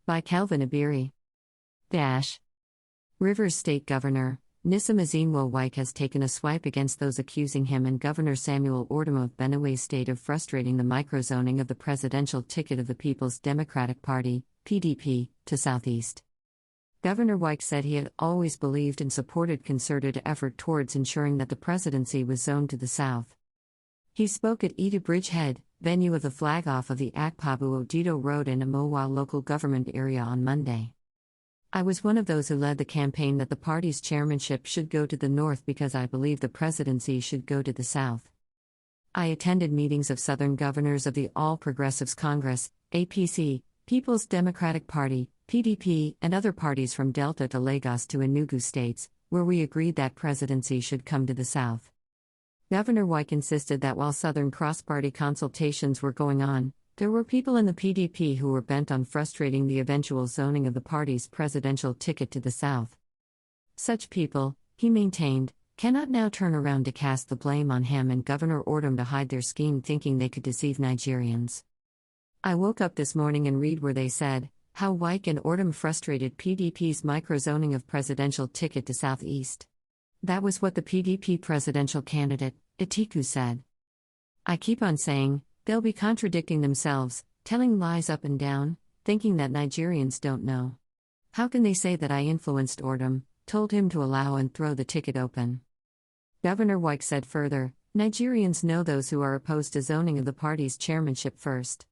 By Kelvin Abiri. Rivers State Governor Nisimazinwo Wike has taken a swipe against those accusing him and Governor Samuel Ortom of Benue State of frustrating the microzoning of the presidential ticket of the People's Democratic Party, PDP, to Southeast. Governor Wike said he had always believed and supported concerted effort towards ensuring that the presidency was zoned to the south. He spoke at Ida Bridgehead, venue of the flag-off of the Akpabu Odito Road in Amowa local government area on Monday. I was one of those who led the campaign that the party's chairmanship should go to the north because I believe the presidency should go to the south. I attended meetings of Southern governors of the All Progressives Congress, APC, People's Democratic Party, PDP, and other parties from Delta to Lagos to Enugu states, where we agreed that presidency should come to the south. Governor Wike insisted that while Southern cross-party consultations were going on, there were people in the PDP who were bent on frustrating the eventual zoning of the party's presidential ticket to the south. Such people, he maintained, cannot now turn around to cast the blame on him and Governor Ortom to hide their scheme thinking they could deceive Nigerians. I woke up this morning and read where they said, how Wike and Ortom frustrated PDP's microzoning of presidential ticket to Southeast. That was what the PDP presidential candidate, Atiku, said. I keep on saying, they'll be contradicting themselves, telling lies up and down, thinking that Nigerians don't know. How can they say that I influenced Ortom, told him to allow and throw the ticket open? Governor Wike said further, Nigerians know those who are opposed to zoning of the party's chairmanship first.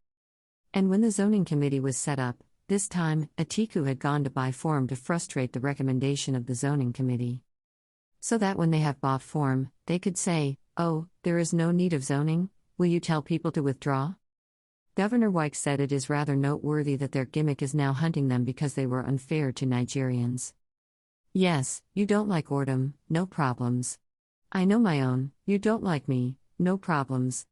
And when the zoning committee was set up, this time, Atiku had gone to buy form to frustrate the recommendation of the zoning committee. So that when they have bought form, they could say, oh, there is no need of zoning, will you tell people to withdraw? Governor Wike said it is rather noteworthy that their gimmick is now hunting them because they were unfair to Nigerians. Yes, you don't like Ortom, no problems. I know my own, you don't like me, no problems.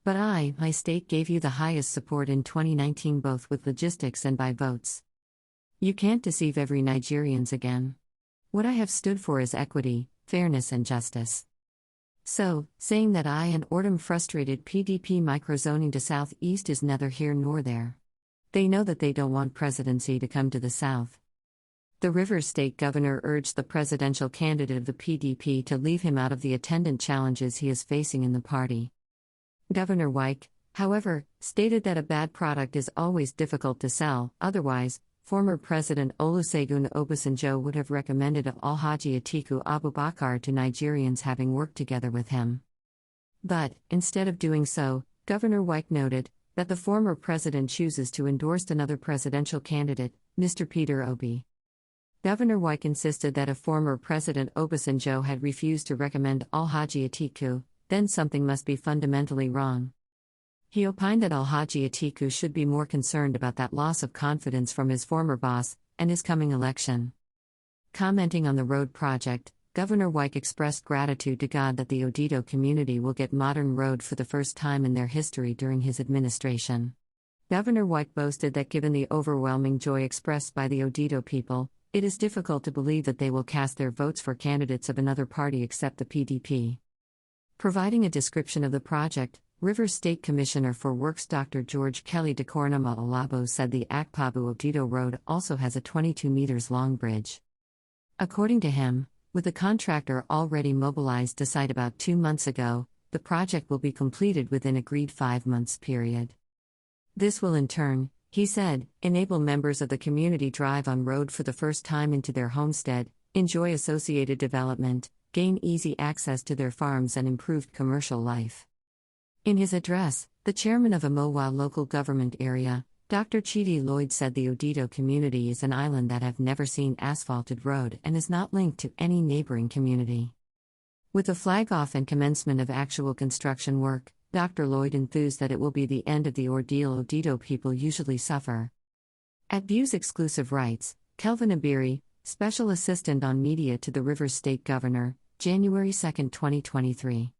But my state gave you the highest support in 2019 both with logistics and by votes. You can't deceive every Nigerians again. What I have stood for is equity, fairness and justice. So, saying that I and Ortom frustrated PDP microzoning to Southeast is neither here nor there. They know that they don't want presidency to come to the south. The Rivers State Governor urged the presidential candidate of the PDP to leave him out of the attendant challenges he is facing in the party. Governor Wike, however, stated that a bad product is always difficult to sell, otherwise, former President Olusegun Obasanjo would have recommended Alhaji Atiku Abubakar to Nigerians having worked together with him. But, instead of doing so, Governor Wike noted that the former president chooses to endorse another presidential candidate, Mr. Peter Obi. Governor Wike insisted that if former President Obasanjo had refused to recommend Alhaji Atiku, then something must be fundamentally wrong. He opined that Alhaji Atiku should be more concerned about that loss of confidence from his former boss and his coming election. Commenting on the road project, Governor Wike expressed gratitude to God that the Odito community will get modern road for the first time in their history during his administration. Governor Wike boasted that given the overwhelming joy expressed by the Odito people, it is difficult to believe that they will cast their votes for candidates of another party except the PDP. Providing a description of the project, Rivers State Commissioner for Works Dr. George Kelly Decornama Olabo said the Akpabu Odito Road also has a 22 meters long bridge. According to him, with the contractor already mobilized to site about 2 months ago, the project will be completed within agreed 5 months period. This will in turn, he said, enable members of the community drive on road for the first time into their homestead, enjoy associated development, gain easy access to their farms and improved commercial life. In his address, the chairman of Amowa local government area, Dr. Chidi Lloyd said the Odito community is an island that have never seen asphalted road and is not linked to any neighboring community. With the flag-off and commencement of actual construction work, Dr. Lloyd enthused that it will be the end of the ordeal Odito people usually suffer. At View's Exclusive Rights, Kelvin Abiri, Special Assistant on Media to the Rivers State Governor, January 2, 2023.